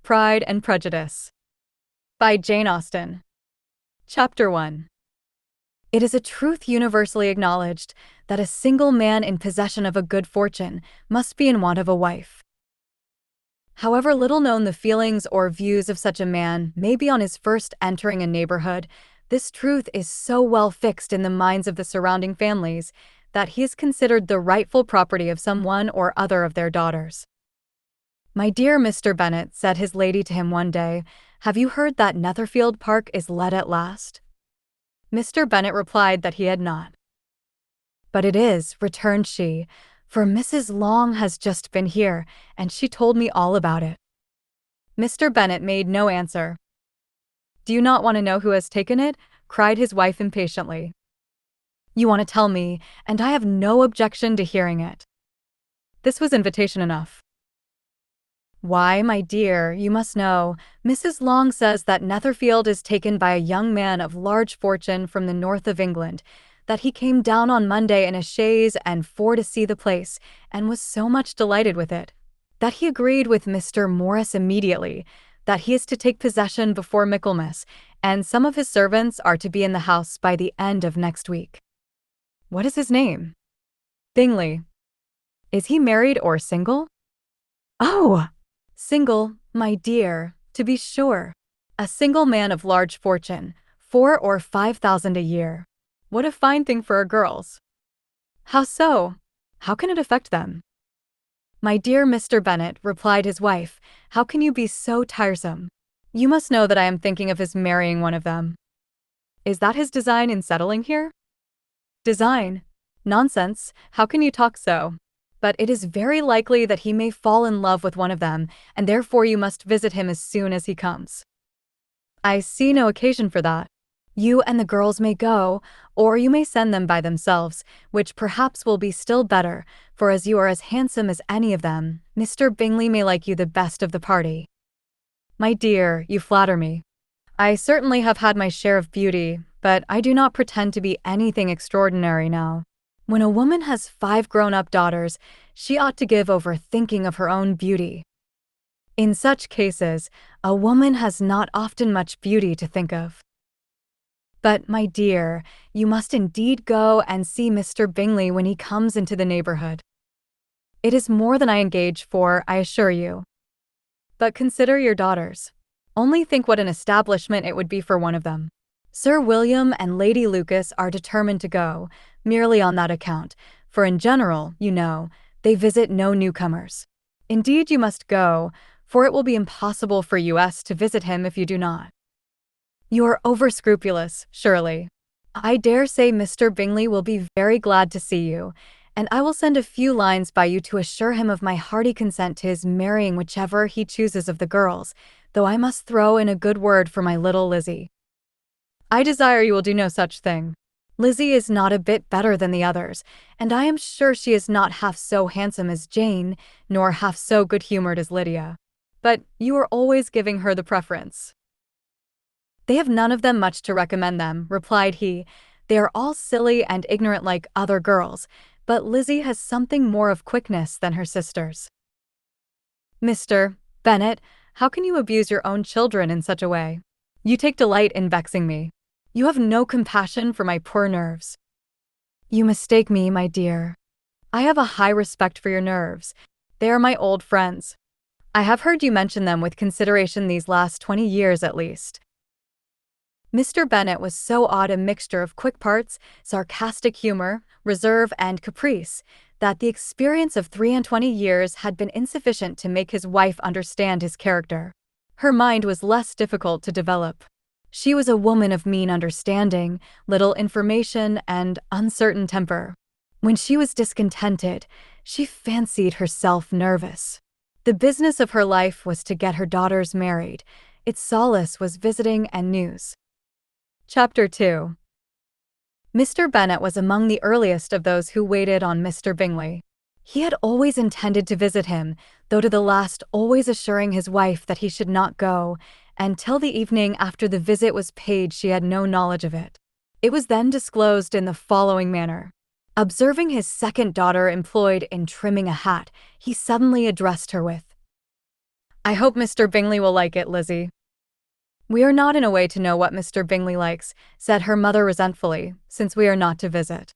Pride and Prejudice by Jane Austen. Chapter 1. It is a truth universally acknowledged that a single man in possession of a good fortune must be in want of a wife. However little known the feelings or views of such a man may be on his first entering a neighborhood, this truth is so well fixed in the minds of the surrounding families that he is considered the rightful property of some one or other of their daughters. "My dear Mr. Bennet," said his lady to him one day, "have you heard that Netherfield Park is let at last?" Mr. Bennet replied that he had not. "But it is," returned she, "for Mrs. Long has just been here, and she told me all about it." Mr. Bennet made no answer. "Do you not want to know who has taken it?" cried his wife impatiently. "You want to tell me, and I have no objection to hearing it." This was invitation enough. "Why, my dear, you must know, Mrs. Long says that Netherfield is taken by a young man of large fortune from the north of England, that he came down on Monday in a chaise and four to see the place, and was so much delighted with it, that he agreed with Mr. Morris immediately, that he is to take possession before Michaelmas, and some of his servants are to be in the house by the end of next week." "What is his name?" "Bingley." "Is he married or single?" "Oh! Single, my dear, to be sure. A single man of large fortune, 4,000 or 5,000 a year. What a fine thing for our girls!" "How so? How can it affect them?" "My dear Mr. Bennet," replied his wife, "how can you be so tiresome? You must know that I am thinking of his marrying one of them." "Is that his design in settling here?" "Design? Nonsense, how can you talk so? But it is very likely that he may fall in love with one of them, and therefore you must visit him as soon as he comes." "I see no occasion for that. You and the girls may go, or you may send them by themselves, which perhaps will be still better, for as you are as handsome as any of them, Mr. Bingley may like you the best of the party." "My dear, you flatter me. I certainly have had my share of beauty, but I do not pretend to be anything extraordinary now. When a woman has 5 grown-up daughters, she ought to give over thinking of her own beauty. In such cases, a woman has not often much beauty to think of. But, my dear, you must indeed go and see Mr. Bingley when he comes into the neighborhood. It is more than I engage for, I assure you. But consider your daughters. Only think what an establishment it would be for one of them. Sir William and Lady Lucas are determined to go, merely on that account, for in general, you know, they visit no newcomers. Indeed, you must go, for it will be impossible for us to visit him if you do not. You are over-scrupulous, surely. I dare say Mr. Bingley will be very glad to see you, and I will send a few lines by you to assure him of my hearty consent to his marrying whichever he chooses of the girls, though I must throw in a good word for my little Lizzie. I desire you will do no such thing. Lizzie is not a bit better than the others, and I am sure she is not half so handsome as Jane, nor half so good-humored as Lydia. But you are always giving her the preference." "They have none of them much to recommend them," replied he. "They are all silly and ignorant like other girls, but Lizzie has something more of quickness than her sisters." "Mr. Bennet, how can you abuse your own children in such a way? You take delight in vexing me. You have no compassion for my poor nerves." "You mistake me, my dear. I have a high respect for your nerves. They are my old friends. I have heard you mention them with consideration these last 20 years at least." Mr. Bennet was so odd a mixture of quick parts, sarcastic humor, reserve, and caprice, that the experience of 23 years had been insufficient to make his wife understand his character. Her mind was less difficult to develop. She was a woman of mean understanding, little information, and uncertain temper. When she was discontented, she fancied herself nervous. The business of her life was to get her daughters married. Its solace was visiting and news. Chapter 2. Mr. Bennet was among the earliest of those who waited on Mr. Bingley. He had always intended to visit him, though to the last always assuring his wife that he should not go, and till the evening after the visit was paid she had no knowledge of it. It was then disclosed in the following manner. Observing his second daughter employed in trimming a hat, he suddenly addressed her with, I hope Mr. Bingley will like it, Lizzie. We are not in a way to know what Mr. Bingley likes, said her mother resentfully, since we are not to visit.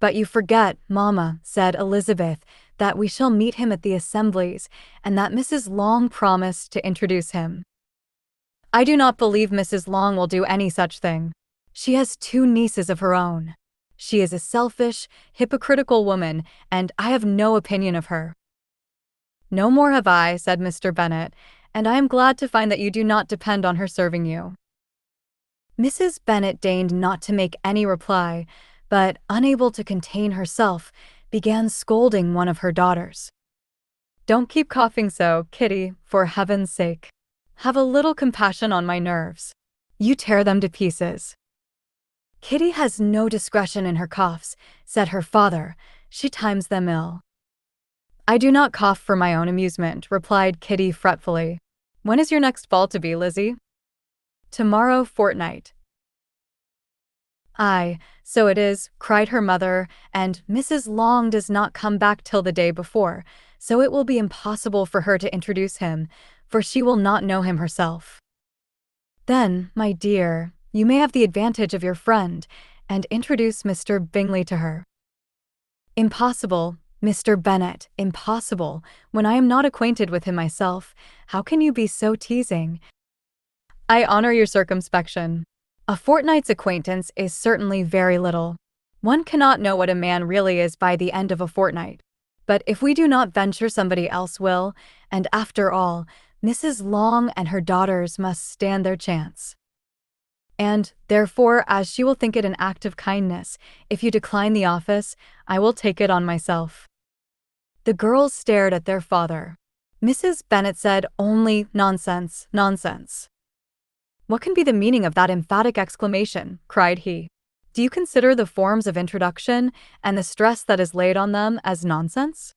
But you forget, Mamma, said Elizabeth, that we shall meet him at the assemblies, and that Mrs. Long promised to introduce him. I do not believe Mrs. Long will do any such thing. She has 2 nieces of her own. She is a selfish, hypocritical woman, and I have no opinion of her. No more have I, said Mr. Bennet, and I am glad to find that you do not depend on her serving you. Mrs. Bennet deigned not to make any reply, but, unable to contain herself, began scolding one of her daughters. Don't keep coughing so, Kitty, for heaven's sake. Have a little compassion on my nerves. You tear them to pieces. Kitty has no discretion in her coughs, said her father. She times them ill. I do not cough for my own amusement, replied Kitty fretfully. When is your next ball to be, Lizzie? Tomorrow fortnight. Aye, so it is, cried her mother, and Mrs. Long does not come back till the day before, so it will be impossible for her to introduce him, for she will not know him herself. Then, my dear, you may have the advantage of your friend, and introduce Mr. Bingley to her. Impossible, Mr. Bennet, impossible, when I am not acquainted with him myself. How can you be so teasing? I honor your circumspection. A fortnight's acquaintance is certainly very little. One cannot know what a man really is by the end of a fortnight. But if we do not venture, somebody else will, and after all, Mrs. Long and her daughters must stand their chance. And, therefore, as she will think it an act of kindness, if you decline the office, I will take it on myself. The girls stared at their father. Mrs. Bennet said only, nonsense, nonsense. What can be the meaning of that emphatic exclamation? Cried he. Do you consider the forms of introduction, and the stress that is laid on them, as nonsense?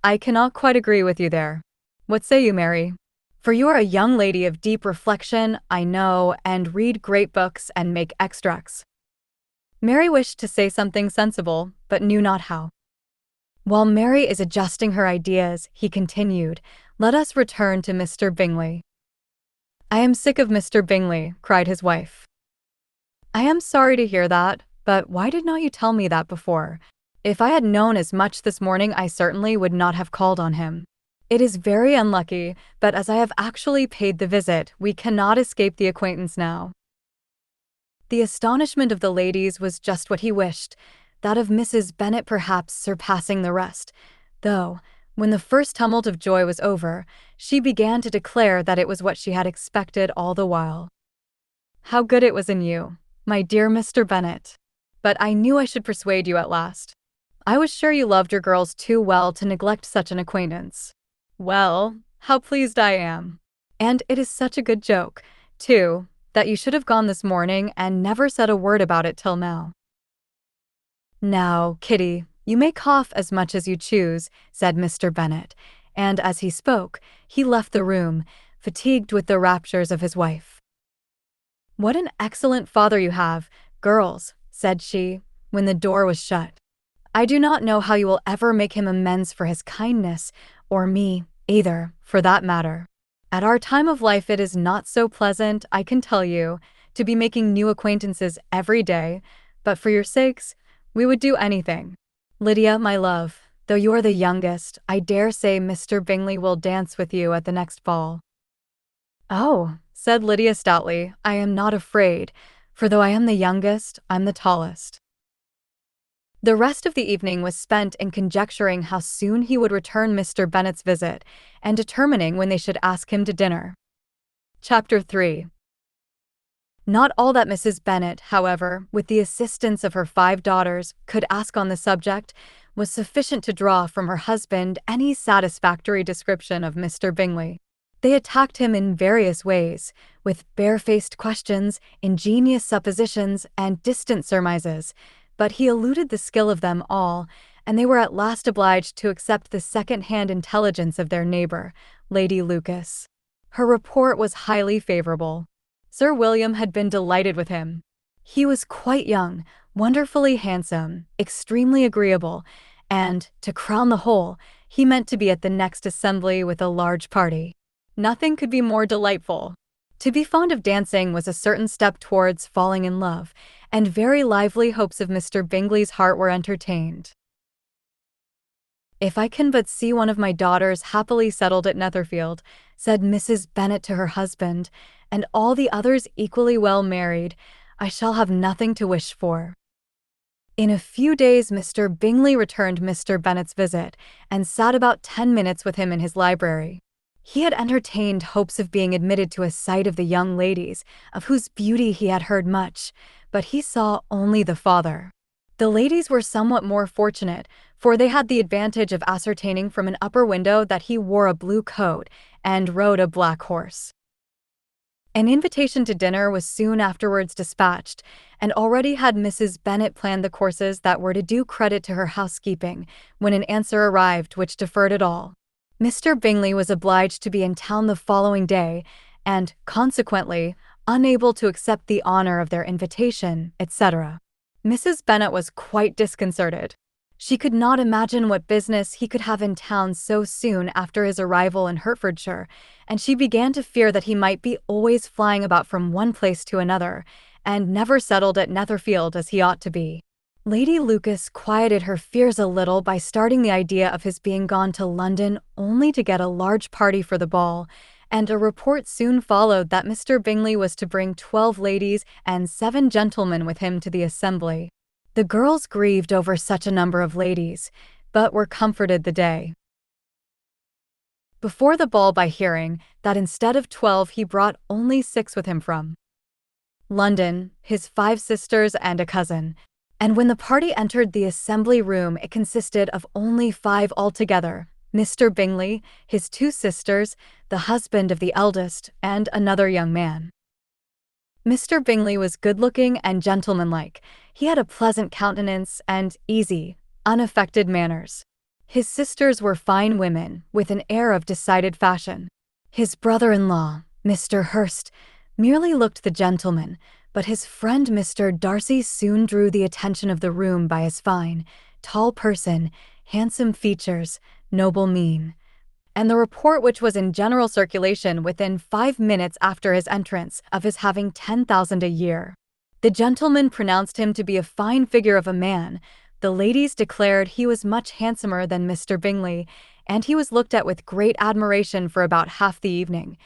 I cannot quite agree with you there. What say you, Mary? For you are a young lady of deep reflection, I know, and read great books and make extracts. Mary wished to say something sensible, but knew not how. While Mary is adjusting her ideas, he continued, let us return to Mr. Bingley. I am sick of Mr. Bingley, cried his wife. I am sorry to hear that, but why did not you tell me that before? If I had known as much this morning, I certainly would not have called on him. It is very unlucky, but as I have actually paid the visit, we cannot escape the acquaintance now. The astonishment of the ladies was just what he wished, that of Mrs. Bennet perhaps surpassing the rest, though, when the first tumult of joy was over, she began to declare that it was what she had expected all the while. How good it was in you, my dear Mr. Bennet. But I knew I should persuade you at last. I was sure you loved your girls too well to neglect such an acquaintance. Well, how pleased I am. And it is such a good joke, too, that you should have gone this morning and never said a word about it till now. Now, Kitty, you may cough as much as you choose, said Mr. Bennet, and as he spoke, he left the room, fatigued with the raptures of his wife. What an excellent father you have, girls, said she, when the door was shut. I do not know how you will ever make him amends for his kindness, or me, either, for that matter. At our time of life it is not so pleasant, I can tell you, to be making new acquaintances every day, but for your sakes, we would do anything. Lydia, my love, though you are the youngest, I dare say Mr. Bingley will dance with you at the next ball. Oh, said Lydia stoutly, I am not afraid, for though I am the youngest, I'm the tallest. The rest of the evening was spent in conjecturing how soon he would return Mr. Bennet's visit, and determining when they should ask him to dinner. Chapter 3. Not all that Mrs. Bennet, however, with the assistance of her 5 daughters, could ask on the subject, was sufficient to draw from her husband any satisfactory description of Mr. Bingley. They attacked him in various ways, with barefaced questions, ingenious suppositions, and distant surmises, but he eluded the skill of them all, and they were at last obliged to accept the second-hand intelligence of their neighbour, Lady Lucas. Her report was highly favourable. Sir William had been delighted with him. He was quite young, wonderfully handsome, extremely agreeable, and, to crown the whole, He meant to be at the next assembly with a large party. Nothing could be more delightful. To be fond of dancing was a certain step towards falling in love, and very lively hopes of Mr. Bingley's heart were entertained. "If I can but see one of my daughters happily settled at Netherfield," said Mrs. Bennet to her husband, "and all the others equally well married, I shall have nothing to wish for." In a few days Mr. Bingley returned Mr. Bennet's visit, and sat about 10 minutes with him in his library. He had entertained hopes of being admitted to a sight of the young ladies, of whose beauty he had heard much, but he saw only the father. The ladies were somewhat more fortunate, for they had the advantage of ascertaining from an upper window that he wore a blue coat and rode a black horse. An invitation to dinner was soon afterwards dispatched, and already had Mrs. Bennet planned the courses that were to do credit to her housekeeping, when an answer arrived which deferred it all. Mr. Bingley was obliged to be in town the following day, and, consequently, unable to accept the honor of their invitation, etc. Mrs. Bennet was quite disconcerted. She could not imagine what business he could have in town so soon after his arrival in Hertfordshire, and she began to fear that he might be always flying about from one place to another, and never settled at Netherfield as he ought to be. Lady Lucas quieted her fears a little by starting the idea of his being gone to London only to get a large party for the ball, and a report soon followed that Mr. Bingley was to bring 12 ladies and 7 gentlemen with him to the assembly. The girls grieved over such a number of ladies, but were comforted the day before the ball by hearing that instead of 12 he brought only 6 with him from London, his 5 sisters and a cousin, and when the party entered the assembly room it consisted of only 5 altogether: Mr. Bingley, his 2 sisters, the husband of the eldest, and another young man. Mr. Bingley was good-looking and gentlemanlike. He had a pleasant countenance and easy, unaffected manners. His sisters were fine women, with an air of decided fashion. His brother-in-law, Mr. Hurst, merely looked the gentleman, but his friend Mr. Darcy soon drew the attention of the room by his fine, tall person, handsome features, noble mien, and the report which was in general circulation within 5 minutes after his entrance of his having 10,000 a year. The gentlemen pronounced him to be a fine figure of a man, the ladies declared he was much handsomer than Mr. Bingley, and he was looked at with great admiration for about half the evening,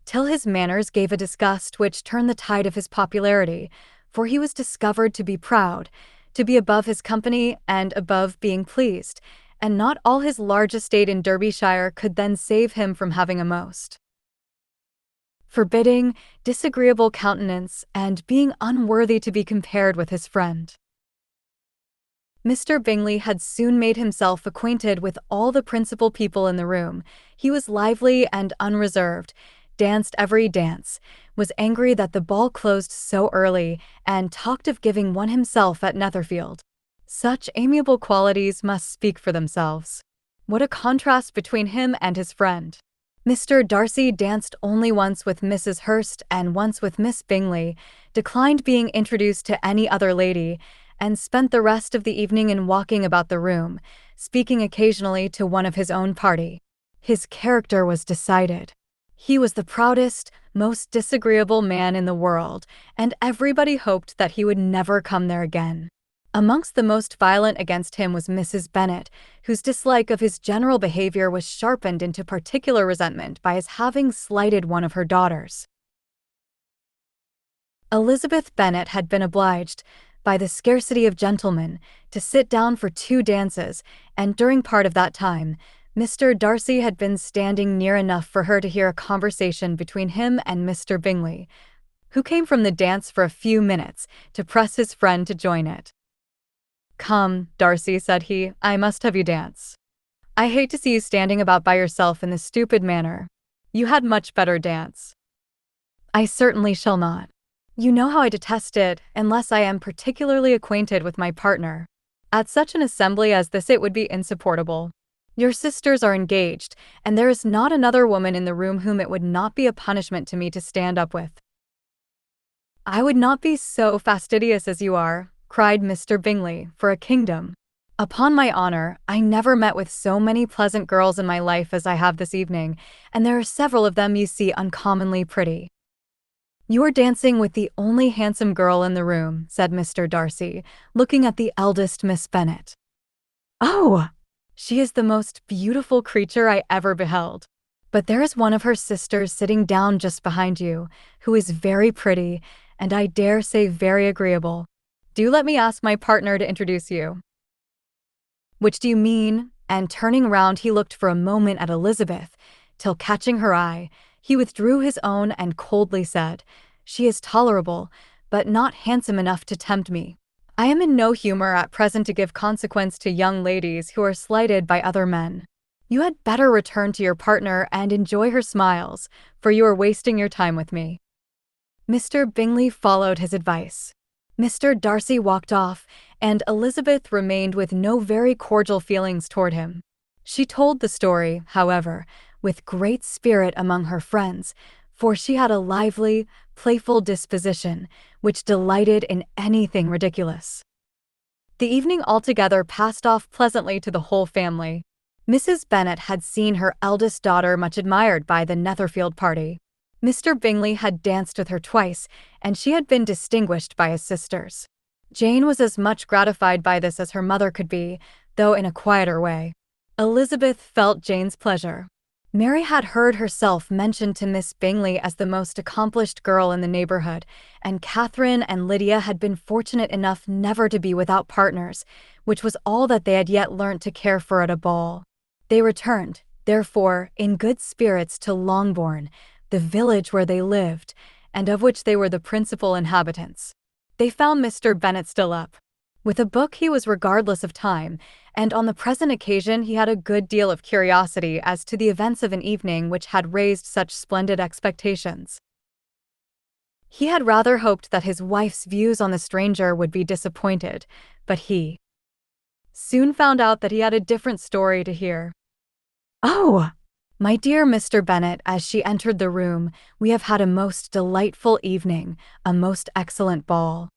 till his manners gave a disgust which turned the tide of his popularity, for he was discovered to be proud, to be above his company and above being pleased, and not all his large estate in Derbyshire could then save him from having a most forbidding, disagreeable countenance, and being unworthy to be compared with his friend. Mr. Bingley had soon made himself acquainted with all the principal people in the room. He was lively and unreserved, danced every dance, was angry that the ball closed so early, and talked of giving one himself at Netherfield. Such amiable qualities must speak for themselves. What a contrast between him and his friend! Mr. Darcy danced only once with Mrs. Hurst and once with Miss Bingley, declined being introduced to any other lady, and spent the rest of the evening in walking about the room, speaking occasionally to one of his own party. His character was decided. He was the proudest, most disagreeable man in the world, and everybody hoped that he would never come there again. Amongst the most violent against him was Mrs. Bennet, whose dislike of his general behavior was sharpened into particular resentment by his having slighted one of her daughters. Elizabeth Bennet had been obliged, by the scarcity of gentlemen, to sit down for 2 dances, and during part of that time, Mr. Darcy had been standing near enough for her to hear a conversation between him and Mr. Bingley, who came from the dance for a few minutes to press his friend to join it. "Come, Darcy," said he, "I must have you dance. I hate to see you standing about by yourself in this stupid manner. You had much better dance." "I certainly shall not. You know how I detest it, unless I am particularly acquainted with my partner. At such an assembly as this it would be insupportable. Your sisters are engaged, and there is not another woman in the room whom it would not be a punishment to me to stand up with." "I would not be so fastidious as you are," cried Mr. Bingley, "for a kingdom. Upon my honor, I never met with so many pleasant girls in my life as I have this evening, and there are several of them you see uncommonly pretty. You are dancing with the only handsome girl in the room, said Mr. Darcy, looking at the eldest Miss Bennet. Oh! She is the most beautiful creature I ever beheld. But there is one of her sisters sitting down just behind you, who is very pretty, and I dare say very agreeable. Do let me ask my partner to introduce you. Which do you mean? And turning round he looked for a moment at Elizabeth, till catching her eye, he withdrew his own and coldly said, "She is tolerable, but not handsome enough to tempt me. I am in no humor at present to give consequence to young ladies who are slighted by other men. You had better return to your partner and enjoy her smiles, for you are wasting your time with me." Mr. Bingley followed his advice. Mr. Darcy walked off, and Elizabeth remained with no very cordial feelings toward him. She told the story, however, with great spirit among her friends, for she had a lively, playful disposition, which delighted in anything ridiculous. The evening altogether passed off pleasantly to the whole family. Mrs. Bennet had seen her eldest daughter much admired by the Netherfield party. Mr. Bingley had danced with her twice, and she had been distinguished by his sisters. Jane was as much gratified by this as her mother could be, though in a quieter way. Elizabeth felt Jane's pleasure. Mary had heard herself mentioned to Miss Bingley as the most accomplished girl in the neighborhood, and Catherine and Lydia had been fortunate enough never to be without partners, which was all that they had yet learnt to care for at a ball. They returned, therefore, in good spirits to Longbourn, the village where they lived, and of which they were the principal inhabitants. They found Mr. Bennet still up. With a book he was regardless of time, and on the present occasion he had a good deal of curiosity as to the events of an evening which had raised such splendid expectations. He had rather hoped that his wife's views on the stranger would be disappointed, but he soon found out that he had a different story to hear. "Oh, my dear Mr. Bennet," as she entered the room, "we have had a most delightful evening, a most excellent ball.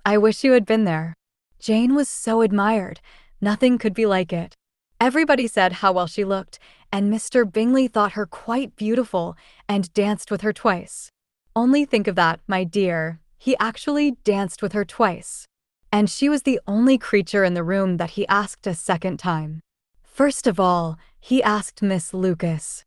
I wish you had been there. Jane was so admired, nothing could be like it. Everybody said how well she looked, and Mr. Bingley thought her quite beautiful and danced with her twice. Only think of that, my dear, he actually danced with her twice. And she was the only creature in the room that he asked a second time. First of all, he asked Miss Lucas.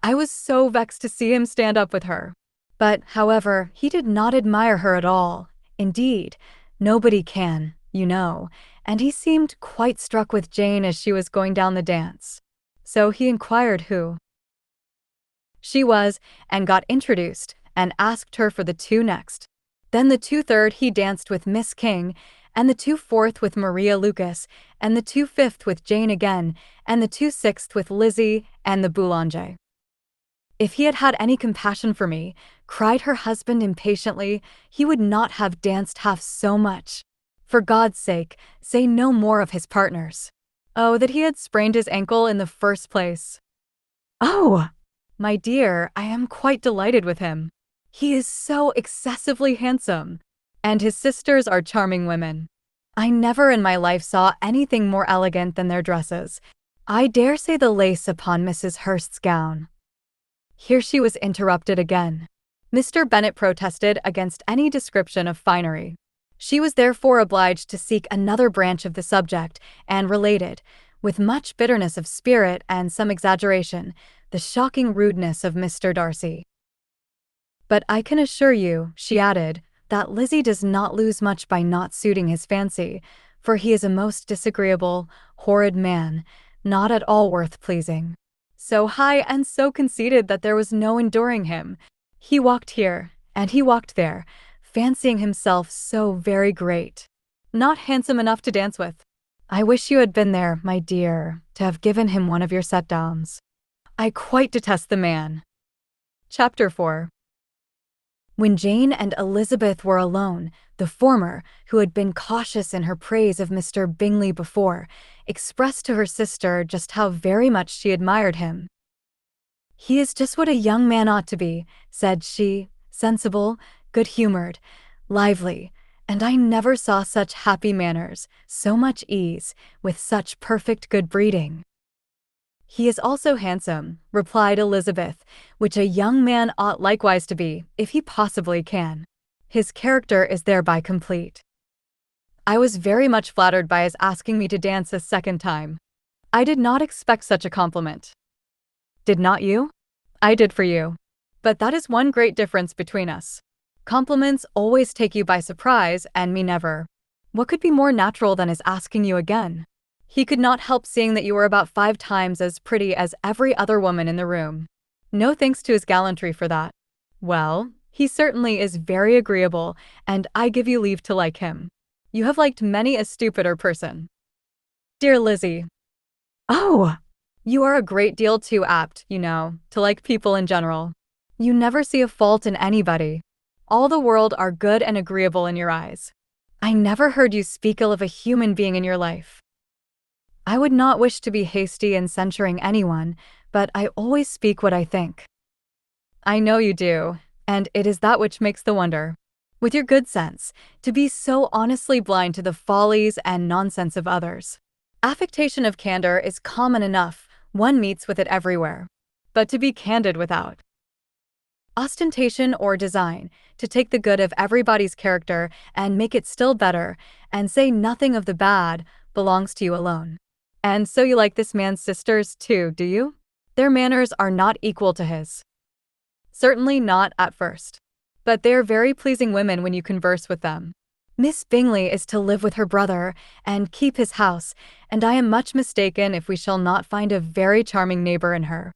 I was so vexed to see him stand up with her. But, however, he did not admire her at all. Indeed, nobody can, you know, and he seemed quite struck with Jane as she was going down the dance. So he inquired who she was, and got introduced, and asked her for the two next. Then the 2/3 he danced with Miss King, and the 2/4 with Maria Lucas, and the 2/5 with Jane again, and the 2/6 with Lizzie and the Boulanger. If he had had any compassion for me, cried her husband impatiently, he would not have danced half so much. For God's sake, say no more of his partners. Oh, that he had sprained his ankle in the first place. Oh, my dear, I am quite delighted with him. He is so excessively handsome. And his sisters are charming women. I never in my life saw anything more elegant than their dresses. I dare say the lace upon Mrs. Hurst's gown." Here she was interrupted again. Mr. Bennet protested against any description of finery. She was therefore obliged to seek another branch of the subject, and related, with much bitterness of spirit and some exaggeration, the shocking rudeness of Mr. Darcy. "But I can assure you," she added, "that Lizzie does not lose much by not suiting his fancy, for he is a most disagreeable, horrid man, not at all worth pleasing. So high and so conceited that there was no enduring him. He walked here, and he walked there, fancying himself so very great. Not handsome enough to dance with. I wish you had been there, my dear, to have given him one of your set-downs. I quite detest the man." Chapter 4. When Jane and Elizabeth were alone, the former, who had been cautious in her praise of Mr. Bingley before, expressed to her sister just how very much she admired him. "He is just what a young man ought to be," said she, "sensible, good-humored, lively, And I never saw such happy manners, so much ease, with such perfect good breeding." "He is also handsome," replied Elizabeth, "which a young man ought likewise to be, if he possibly can. His character is thereby complete. I was very much flattered by his asking me to dance a second time. I did not expect such a compliment." "Did not you?" "I did for you. But that is one great difference between us. Compliments always take you by surprise, and me never. What could be more natural than his asking you again? He could not help seeing that you were about 5 times as pretty as every other woman in the room. No thanks to his gallantry for that. Well, he certainly is very agreeable, and I give you leave to like him. You have liked many a stupider person." "Dear Lizzie." "Oh! You are a great deal too apt, you know, to like people in general. You never see a fault in anybody. All the world are good and agreeable in your eyes. I never heard you speak ill of a human being in your life." "I would not wish to be hasty in censuring anyone, but I always speak what I think." "I know you do, and it is that which makes the wonder. With your good sense, to be so honestly blind to the follies and nonsense of others. Affectation of candor is common enough, one meets with it everywhere. But to be candid without ostentation or design, to take the good of everybody's character and make it still better, and say nothing of the bad, belongs to you alone. And so you like this man's sisters too, do you? Their manners are not equal to his." "Certainly not at first. But they are very pleasing women when you converse with them. Miss Bingley is to live with her brother and keep his house, and I am much mistaken if we shall not find a very charming neighbor in her."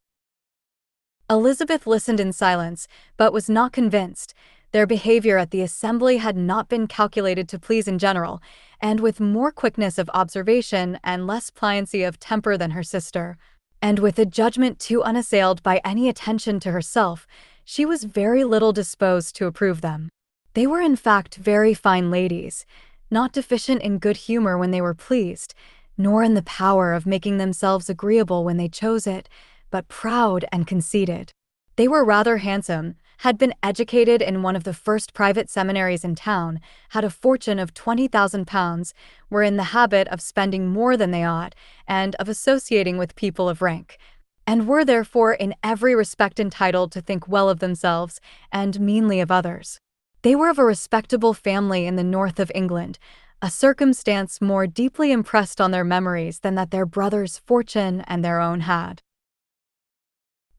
Elizabeth listened in silence, but was not convinced. Their behavior at the assembly had not been calculated to please in general, and with more quickness of observation and less pliancy of temper than her sister, and with a judgment too unassailed by any attention to herself, she was very little disposed to approve them. They were in fact very fine ladies, not deficient in good humor when they were pleased, nor in the power of making themselves agreeable when they chose it, but proud and conceited. They were rather handsome, had been educated in one of the first private seminaries in town, had a fortune of £20,000, were in the habit of spending more than they ought, and of associating with people of rank, and were therefore in every respect entitled to think well of themselves and meanly of others. They were of a respectable family in the north of England, a circumstance more deeply impressed on their memories than that their brother's fortune and their own had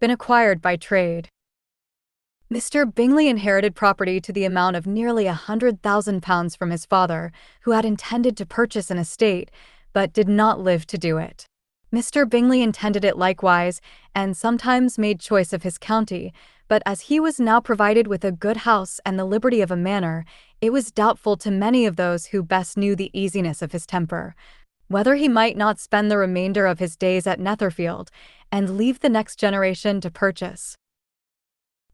been acquired by trade. Mr. Bingley inherited property to the amount of nearly £100,000 from his father, who had intended to purchase an estate, but did not live to do it. Mr. Bingley intended it likewise, and sometimes made choice of his county, but as he was now provided with a good house and the liberty of a manor, it was doubtful to many of those who best knew the easiness of his temper, whether he might not spend the remainder of his days at Netherfield, and leave the next generation to purchase.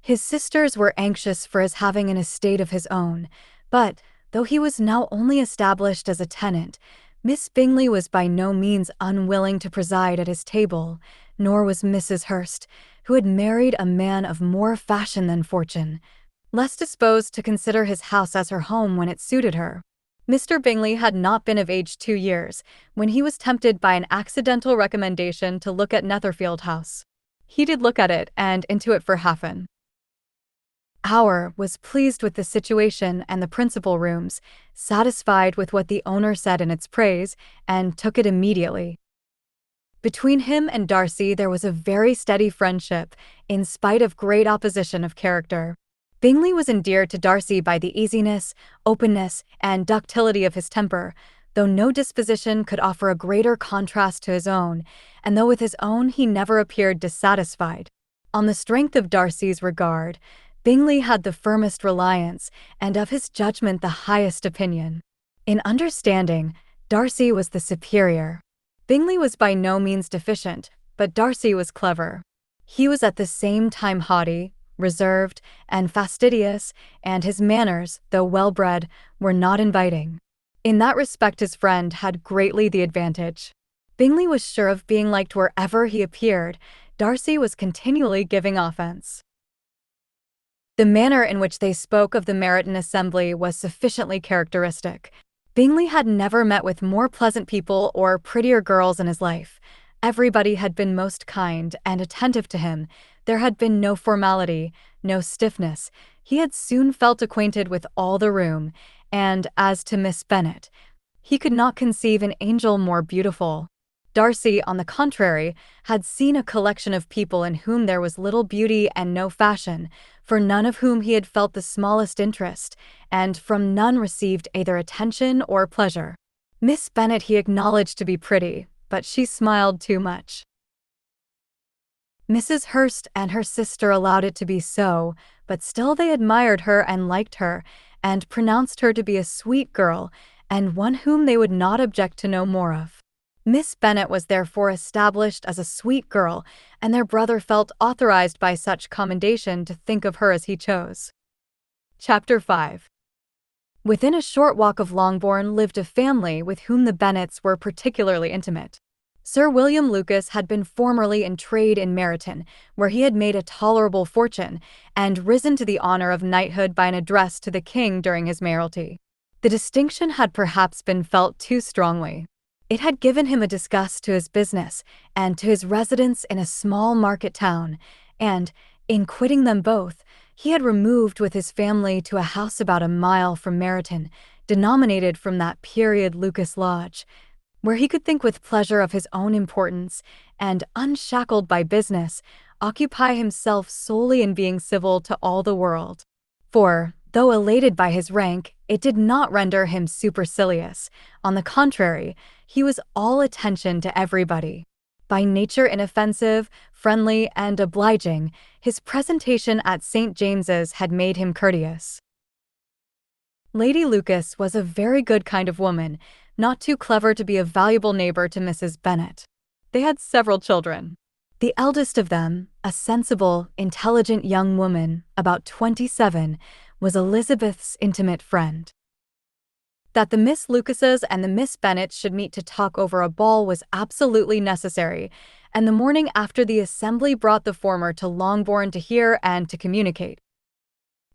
His sisters were anxious for his having an estate of his own, but, though he was now only established as a tenant, Miss Bingley was by no means unwilling to preside at his table, nor was Mrs. Hurst, who had married a man of more fashion than fortune, less disposed to consider his house as her home when it suited her. Mr. Bingley had not been of age 2 years, when he was tempted by an accidental recommendation to look at Netherfield House. He did look at it, and into it for half an hour, was pleased with the situation and the principal rooms, satisfied with what the owner said in its praise, and took it immediately. Between him and Darcy there was a very steady friendship, in spite of great opposition of character. Bingley was endeared to Darcy by the easiness, openness, and ductility of his temper, though no disposition could offer a greater contrast to his own, and though with his own he never appeared dissatisfied. On the strength of Darcy's regard, Bingley had the firmest reliance, and of his judgment the highest opinion. In understanding, Darcy was the superior. Bingley was by no means deficient, but Darcy was clever. He was at the same time haughty, reserved, and fastidious, and his manners, though well-bred, were not inviting. In that respect his friend had greatly the advantage. Bingley was sure of being liked wherever he appeared. Darcy was continually giving offence. The manner in which they spoke of the Meryton assembly was sufficiently characteristic. Bingley had never met with more pleasant people or prettier girls in his life. Everybody had been most kind and attentive to him. There had been no formality, no stiffness. He had soon felt acquainted with all the room, and as to Miss Bennet, he could not conceive an angel more beautiful. Darcy, on the contrary, had seen a collection of people in whom there was little beauty and no fashion, for none of whom he had felt the smallest interest, and from none received either attention or pleasure. Miss Bennet he acknowledged to be pretty, but she smiled too much. Mrs. Hurst and her sister allowed it to be so, but still they admired her and liked her, and pronounced her to be a sweet girl, and one whom they would not object to know more of. Miss Bennet was therefore established as a sweet girl, and their brother felt authorized by such commendation to think of her as he chose. Chapter 5. Within a short walk of Longbourn lived a family with whom the Bennets were particularly intimate. Sir William Lucas had been formerly in trade in Meryton, where he had made a tolerable fortune, and risen to the honor of knighthood by an address to the king during his mayoralty. The distinction had perhaps been felt too strongly. It had given him a disgust to his business and to his residence in a small market town, and, in quitting them both, he had removed with his family to a house about a mile from Meryton, denominated from that period Lucas Lodge, where he could think with pleasure of his own importance and, unshackled by business, occupy himself solely in being civil to all the world. For, though elated by his rank, it did not render him supercilious. On the contrary, he was all attention to everybody. By nature inoffensive, friendly, and obliging, his presentation at St. James's had made him courteous. Lady Lucas was a very good kind of woman, not too clever to be a valuable neighbor to Mrs. Bennet. They had several children. The eldest of them, a sensible, intelligent young woman, about 27, was Elizabeth's intimate friend. That the Miss Lucases and the Miss Bennets should meet to talk over a ball was absolutely necessary, and the morning after the assembly brought the former to Longbourn to hear and to communicate.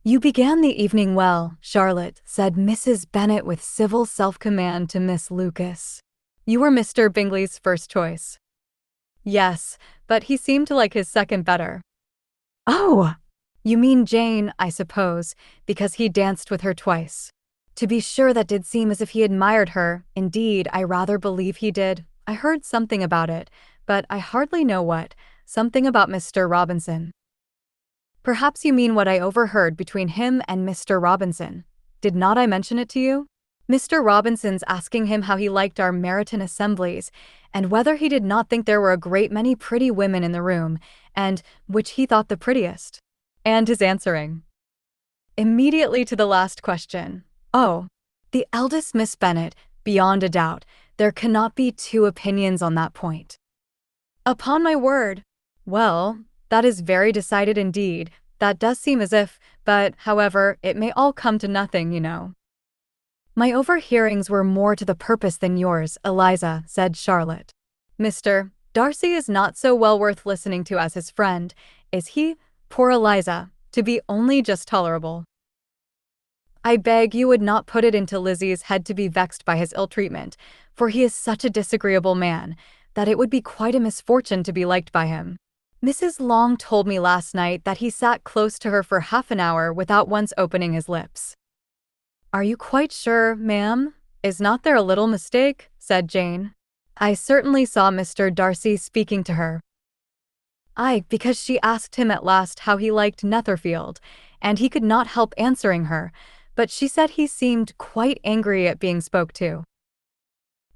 "You began the evening well, Charlotte," said Mrs. Bennet with civil self-command to Miss Lucas. "You were Mr. Bingley's first choice." "Yes, but he seemed to like his second better." "Oh! You mean Jane, I suppose, because he danced with her twice." "To be sure, that did seem as if he admired her. Indeed, I rather believe he did. I heard something about it, but I hardly know what. Something about Mr. Robinson." "Perhaps you mean what I overheard between him and Mr. Robinson. Did not I mention it to you? Mr. Robinson's asking him how he liked our Meryton assemblies, and whether he did not think there were a great many pretty women in the room, and which he thought the prettiest. And his answering immediately to the last question, 'Oh, the eldest Miss Bennet, beyond a doubt. There cannot be two opinions on that point.'" "Upon my word. Well, that is very decided indeed. That does seem as if, but, however, it may all come to nothing, you know." "My overhearings were more to the purpose than yours, Eliza," said Charlotte. "Mr. Darcy is not so well worth listening to as his friend, is he, poor Eliza, to be only just tolerable? I beg you would not put it into Lizzie's head to be vexed by his ill-treatment, for he is such a disagreeable man, that it would be quite a misfortune to be liked by him. Mrs. Long told me last night that he sat close to her for half an hour without once opening his lips." "Are you quite sure, ma'am? Is not there a little mistake?" said Jane. "I certainly saw Mr. Darcy speaking to her." "Aye, because she asked him at last how he liked Netherfield, and he could not help answering her, but she said he seemed quite angry at being spoke to."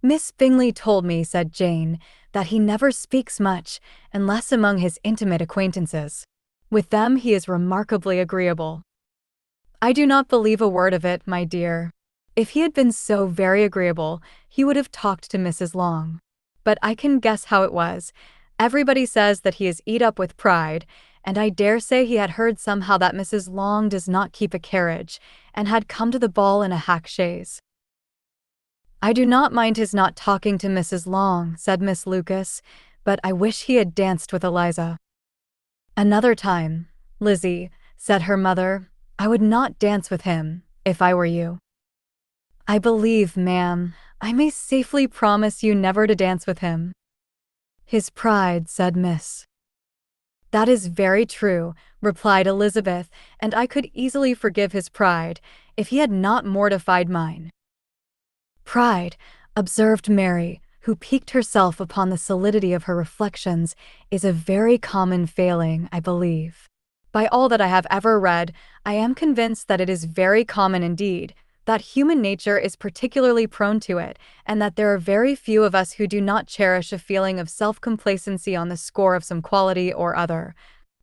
"Miss Bingley told me," said Jane, "that he never speaks much, unless among his intimate acquaintances. With them he is remarkably agreeable." "I do not believe a word of it, my dear. If he had been so very agreeable, he would have talked to Mrs. Long. But I can guess how it was. Everybody says that he is eat up with pride, and I dare say he had heard somehow that Mrs. Long does not keep a carriage, and had come to the ball in a hack chaise." "I do not mind his not talking to Mrs. Long," said Miss Lucas, "but I wish he had danced with Eliza." "Another time, Lizzie," said her mother. "I would not dance with him, if I were you." "I believe, ma'am, I may safely promise you never to dance with him." "His pride," said Miss. "That is very true," replied Elizabeth, "and I could easily forgive his pride, if he had not mortified mine." "Pride," observed Mary, who piqued herself upon the solidity of her reflections, "is a very common failing, I believe. By all that I have ever read, I am convinced that it is very common indeed, that human nature is particularly prone to it, and that there are very few of us who do not cherish a feeling of self-complacency on the score of some quality or other,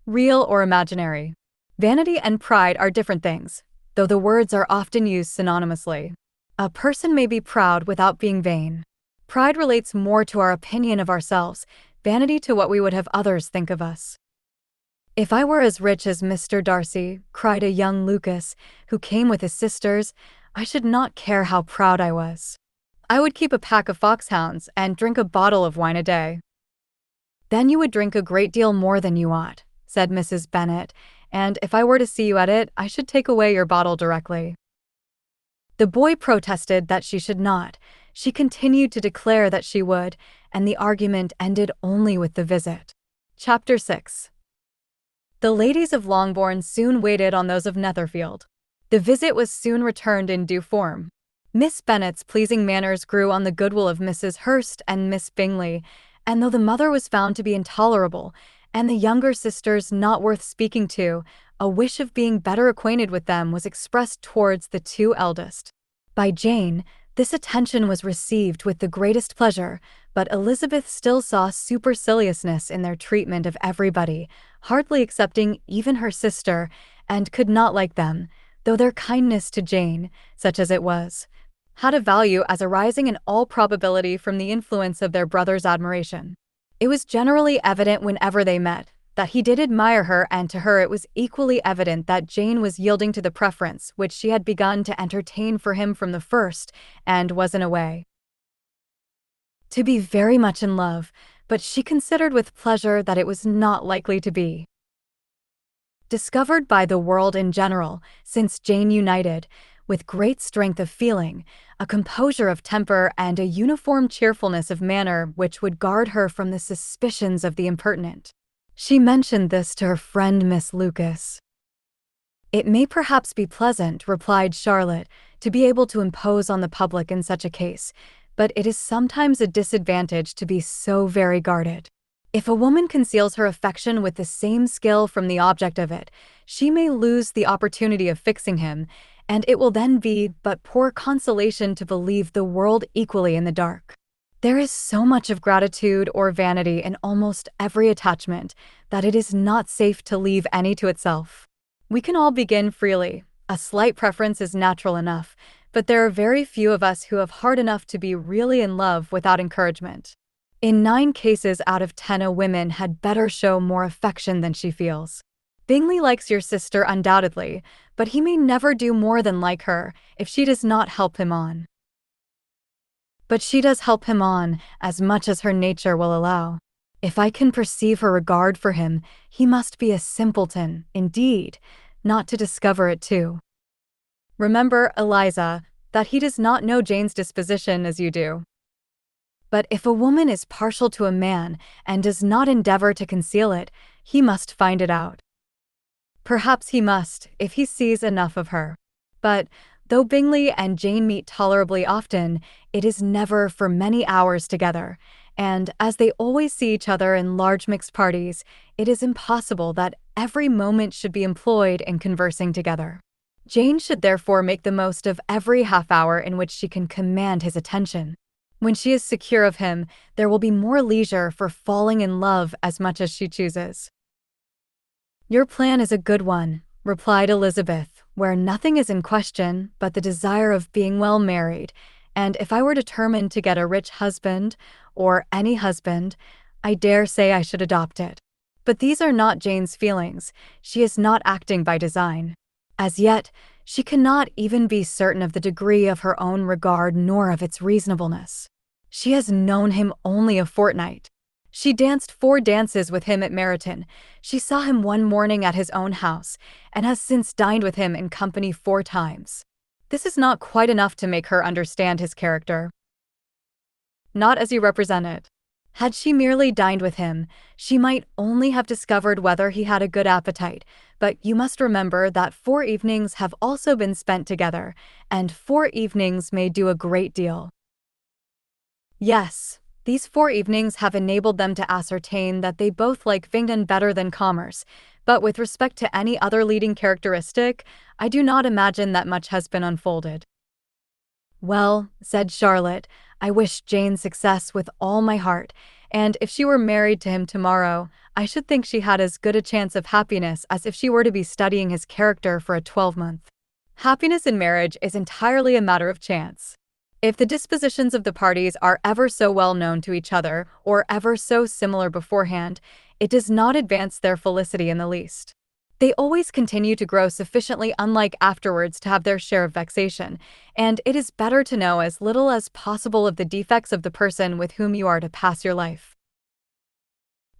real or imaginary. Vanity and pride are different things, though the words are often used synonymously. A person may be proud without being vain. Pride relates more to our opinion of ourselves, vanity to what we would have others think of us." "If I were as rich as Mr. Darcy," cried a young Lucas, who came with his sisters, "I should not care how proud I was. I would keep a pack of foxhounds and drink a bottle of wine a day." "Then you would drink a great deal more than you ought," said Mrs. Bennet, "and if I were to see you at it, I should take away your bottle directly." The boy protested that she should not. She continued to declare that she would, and the argument ended only with the visit. Chapter 6. The ladies of Longbourn soon waited on those of Netherfield. The visit was soon returned in due form. Miss Bennet's pleasing manners grew on the goodwill of Mrs. Hurst and Miss Bingley, and though the mother was found to be intolerable, and the younger sisters not worth speaking to, a wish of being better acquainted with them was expressed towards the two eldest. By Jane, this attention was received with the greatest pleasure, but Elizabeth still saw superciliousness in their treatment of everybody, hardly excepting even her sister, and could not like them, though their kindness to Jane, such as it was, had a value as arising in all probability from the influence of their brother's admiration. It was generally evident whenever they met that he did admire her, and to her it was equally evident that Jane was yielding to the preference which she had begun to entertain for him from the first, and was in a way to be very much in love, but she considered with pleasure that it was not likely to be discovered by the world in general, since Jane united, with great strength of feeling, a composure of temper and a uniform cheerfulness of manner which would guard her from the suspicions of the impertinent. She mentioned this to her friend Miss Lucas. "It may perhaps be pleasant," replied Charlotte, "to be able to impose on the public in such a case, but it is sometimes a disadvantage to be so very guarded. If a woman conceals her affection with the same skill from the object of it, she may lose the opportunity of fixing him, and it will then be but poor consolation to believe the world equally in the dark. There is so much of gratitude or vanity in almost every attachment that it is not safe to leave any to itself. We can all begin freely. A slight preference is natural enough, but there are very few of us who have heart enough to be really in love without encouragement. In 9 cases out of 10 a woman had better show more affection than she feels. Bingley likes your sister undoubtedly, but he may never do more than like her, if she does not help him on. But she does help him on, as much as her nature will allow. If I can perceive her regard for him, he must be a simpleton, indeed, not to discover it too. Remember, Eliza, that he does not know Jane's disposition as you do. But if a woman is partial to a man, and does not endeavor to conceal it, he must find it out. Perhaps he must, if he sees enough of her. But, though Bingley and Jane meet tolerably often, it is never for many hours together, and, as they always see each other in large mixed parties, it is impossible that every moment should be employed in conversing together. Jane should therefore make the most of every half-hour in which she can command his attention. When she is secure of him, there will be more leisure for falling in love as much as she chooses. Your plan is a good one, replied Elizabeth, where nothing is in question but the desire of being well married, and if I were determined to get a rich husband, or any husband, I dare say I should adopt it. But these are not Jane's feelings. She is not acting by design. As yet, she cannot even be certain of the degree of her own regard nor of its reasonableness. She has known him only a fortnight. She danced 4 dances with him at Meryton. She saw him one morning at his own house, and has since dined with him in company 4 times. This is not quite enough to make her understand his character. Not as you represent it. Had she merely dined with him, she might only have discovered whether he had a good appetite, but you must remember that 4 evenings have also been spent together, and 4 evenings may do a great deal. Yes, these 4 evenings have enabled them to ascertain that they both like Vington better than commerce, but with respect to any other leading characteristic, I do not imagine that much has been unfolded. Well, said Charlotte, I wish Jane success with all my heart, and if she were married to him tomorrow, I should think she had as good a chance of happiness as if she were to be studying his character for a 12-month. Happiness in marriage is entirely a matter of chance. If the dispositions of the parties are ever so well known to each other, or ever so similar beforehand, it does not advance their felicity in the least. They always continue to grow sufficiently unlike afterwards to have their share of vexation, and it is better to know as little as possible of the defects of the person with whom you are to pass your life.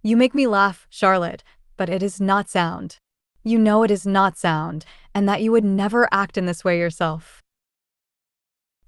You make me laugh, Charlotte, but it is not sound. You know it is not sound, and that you would never act in this way yourself.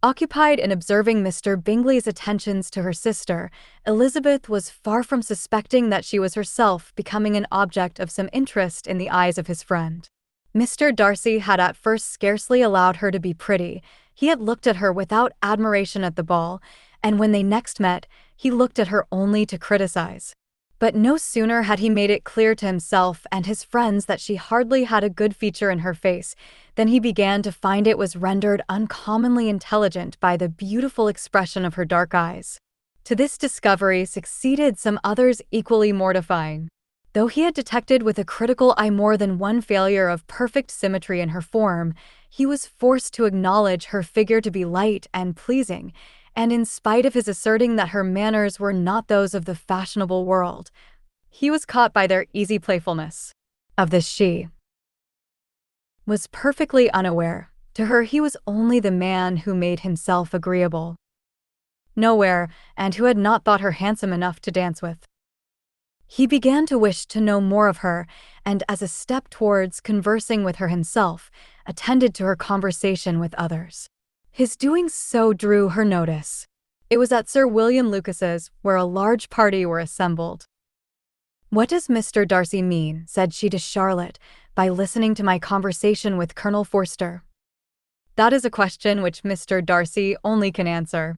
Occupied in observing Mr. Bingley's attentions to her sister, Elizabeth was far from suspecting that she was herself becoming an object of some interest in the eyes of his friend. Mr. Darcy had at first scarcely allowed her to be pretty. He had looked at her without admiration at the ball, and when they next met, he looked at her only to criticize. But no sooner had he made it clear to himself and his friends that she hardly had a good feature in her face than he began to find it was rendered uncommonly intelligent by the beautiful expression of her dark eyes. To this discovery succeeded some others equally mortifying. Though he had detected with a critical eye more than one failure of perfect symmetry in her form, he was forced to acknowledge her figure to be light and pleasing, and in spite of his asserting that her manners were not those of the fashionable world, he was caught by their easy playfulness. Of this she was perfectly unaware. To her he was only the man who made himself agreeable. Nowhere, and who had not thought her handsome enough to dance with. He began to wish to know more of her, and as a step towards conversing with her himself, attended to her conversation with others. His doing so drew her notice. It was at Sir William Lucas's, where a large party were assembled. What does Mr. Darcy mean, said she to Charlotte, by listening to my conversation with Colonel Forster? That is a question which Mr. Darcy only can answer.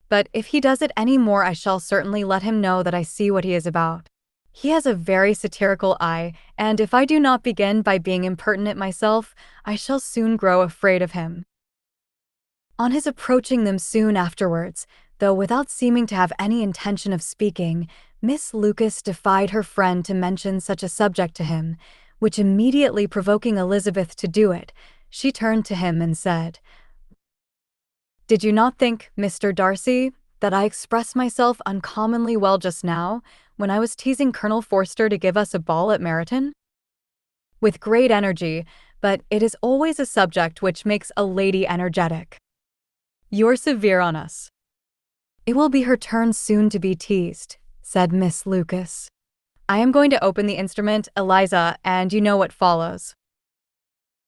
But if he does it any more, I shall certainly let him know that I see what he is about. He has a very satirical eye, and if I do not begin by being impertinent myself, I shall soon grow afraid of him. On his approaching them soon afterwards, though without seeming to have any intention of speaking, Miss Lucas defied her friend to mention such a subject to him, which immediately provoking Elizabeth to do it, she turned to him and said, Did you not think, Mr. Darcy, that I expressed myself uncommonly well just now, when I was teasing Colonel Forster to give us a ball at Meryton? With great energy, but it is always a subject which makes a lady energetic. You're severe on us. It will be her turn soon to be teased, said Miss Lucas. I am going to open the instrument, Eliza, and you know what follows.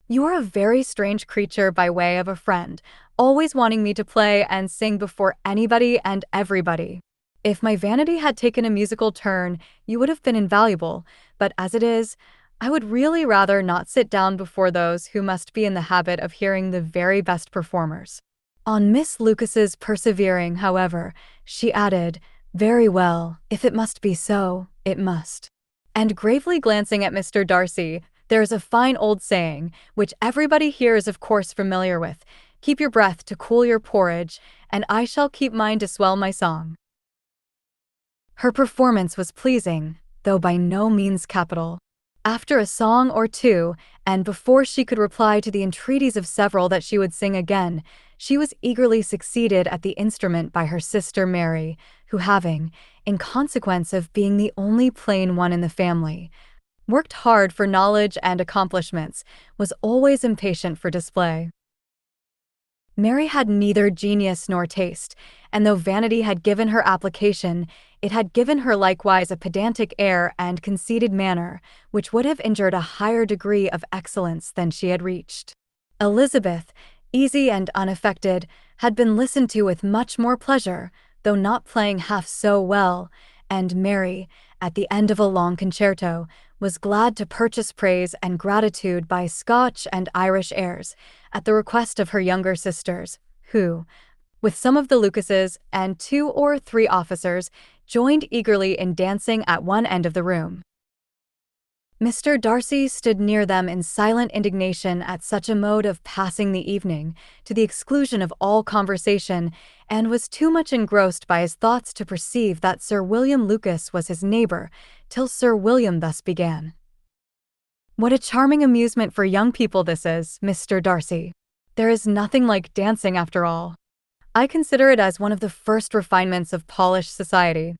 You are a very strange creature by way of a friend, always wanting me to play and sing before anybody and everybody. If my vanity had taken a musical turn, you would have been invaluable, but as it is, I would really rather not sit down before those who must be in the habit of hearing the very best performers. On Miss Lucas's persevering, however, she added, Very well, if it must be so, it must. And gravely glancing at Mr. Darcy, there is a fine old saying, which everybody here is of course familiar with, keep your breath to cool your porridge, and I shall keep mine to swell my song. Her performance was pleasing, though by no means capital. After a song or two, and before she could reply to the entreaties of several that she would sing again, she was eagerly succeeded at the instrument by her sister Mary, who having, in consequence of being the only plain one in the family, worked hard for knowledge and accomplishments, was always impatient for display. Mary had neither genius nor taste, and though vanity had given her application, it had given her likewise a pedantic air and conceited manner, which would have injured a higher degree of excellence than she had reached. Elizabeth, easy and unaffected, had been listened to with much more pleasure, though not playing half so well, and Mary, at the end of a long concerto, was glad to purchase praise and gratitude by Scotch and Irish airs, at the request of her younger sisters, who, with some of the Lucases and 2 or 3 officers, joined eagerly in dancing at one end of the room. Mr. Darcy stood near them in silent indignation at such a mode of passing the evening, to the exclusion of all conversation, and was too much engrossed by his thoughts to perceive that Sir William Lucas was his neighbour, till Sir William thus began. "What a charming amusement for young people this is, Mr. Darcy. There is nothing like dancing after all. I consider it as one of the first refinements of polished society."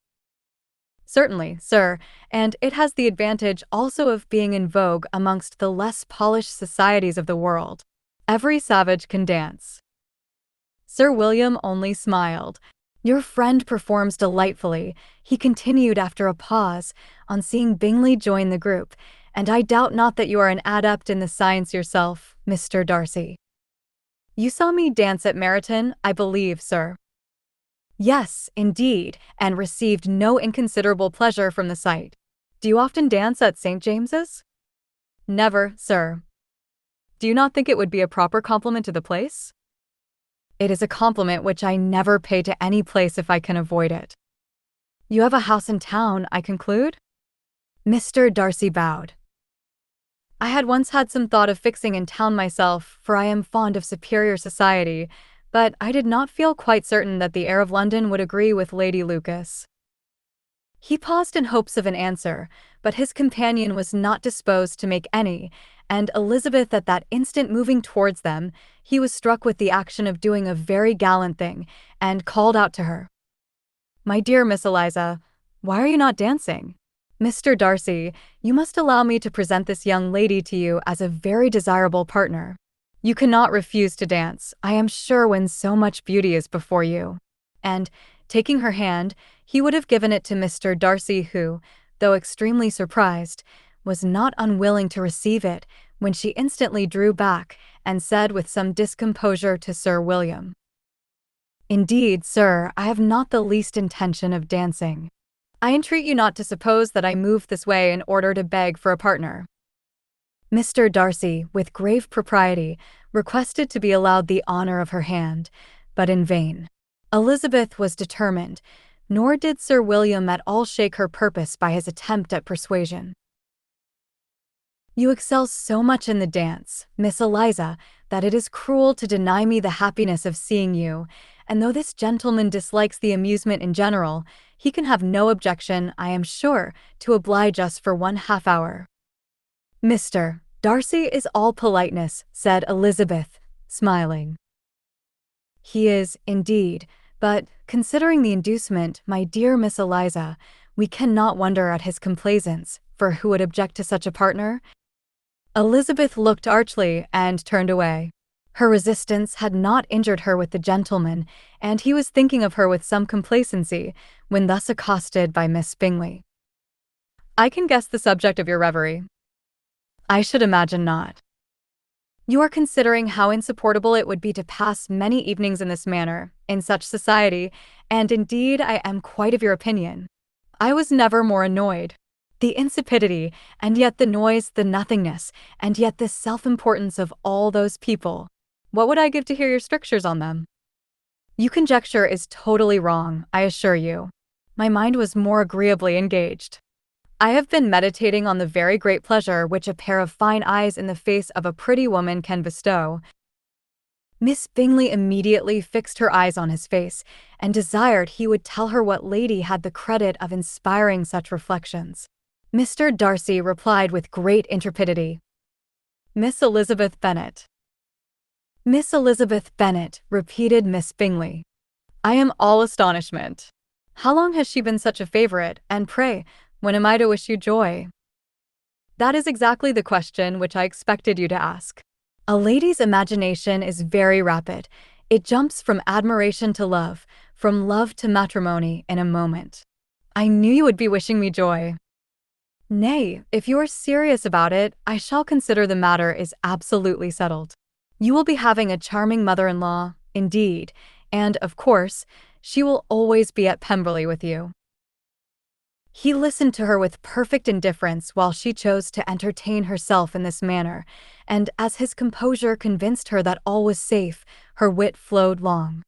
"Certainly, sir, and it has the advantage also of being in vogue amongst the less polished societies of the world. Every savage can dance." Sir William only smiled. "Your friend performs delightfully," he continued after a pause, on seeing Bingley join the group, "and I doubt not that you are an adept in the science yourself, Mr. Darcy. You saw me dance at Meryton, I believe, sir." "Yes, indeed, and received no inconsiderable pleasure from the sight. Do you often dance at St. James's?" "Never, sir." "Do you not think it would be a proper compliment to the place?" "It is a compliment which I never pay to any place if I can avoid it." "You have a house in town, I conclude?" Mr. Darcy bowed. "I had once had some thought of fixing in town myself, for I am fond of superior society, but I did not feel quite certain that the air of London would agree with Lady Lucas." He paused in hopes of an answer, but his companion was not disposed to make any, and Elizabeth at that instant moving towards them, he was struck with the action of doing a very gallant thing, and called out to her, "My dear Miss Eliza, why are you not dancing? Mr. Darcy, you must allow me to present this young lady to you as a very desirable partner. You cannot refuse to dance, I am sure, when so much beauty is before you." And, taking her hand, he would have given it to Mr. Darcy who, though extremely surprised, was not unwilling to receive it, when she instantly drew back, and said with some discomposure to Sir William, "Indeed, sir, I have not the least intention of dancing. I entreat you not to suppose that I move this way in order to beg for a partner." Mr. Darcy, with grave propriety, requested to be allowed the honour of her hand, but in vain. Elizabeth was determined, nor did Sir William at all shake her purpose by his attempt at persuasion. "You excel so much in the dance, Miss Eliza, that it is cruel to deny me the happiness of seeing you, and though this gentleman dislikes the amusement in general, he can have no objection, I am sure, to oblige us for 1/2 hour." "Mr. Darcy is all politeness," said Elizabeth, smiling. "He is, indeed, but, considering the inducement, my dear Miss Eliza, we cannot wonder at his complaisance, for who would object to such a partner?" Elizabeth looked archly and turned away. Her resistance had not injured her with the gentleman, and he was thinking of her with some complacency, when thus accosted by Miss Bingley. "I can guess the subject of your reverie." "I should imagine not. You are considering how insupportable it would be to pass many evenings in this manner, in such society, and indeed I am quite of your opinion. I was never more annoyed. The insipidity, and yet the noise, the nothingness, and yet the self-importance of all those people. What would I give to hear your strictures on them? Your conjecture is totally wrong, I assure you. My mind was more agreeably engaged. I have been meditating on the very great pleasure which a pair of fine eyes in the face of a pretty woman can bestow." Miss Bingley immediately fixed her eyes on his face, and desired he would tell her what lady had the credit of inspiring such reflections. Mr. Darcy replied with great intrepidity, "Miss Elizabeth Bennet." "Miss Elizabeth Bennet," repeated Miss Bingley. "I am all astonishment. How long has she been such a favourite, and pray, when am I to wish you joy?" "That is exactly the question which I expected you to ask. A lady's imagination is very rapid. It jumps from admiration to love, from love to matrimony in a moment. I knew you would be wishing me joy. Nay, if you are serious about it, I shall consider the matter is absolutely settled. You will be having a charming mother-in-law, indeed, and, of course, she will always be at Pemberley with you. He listened to her with perfect indifference while she chose to entertain herself in this manner, and as his composure convinced her that all was safe, her wit flowed long.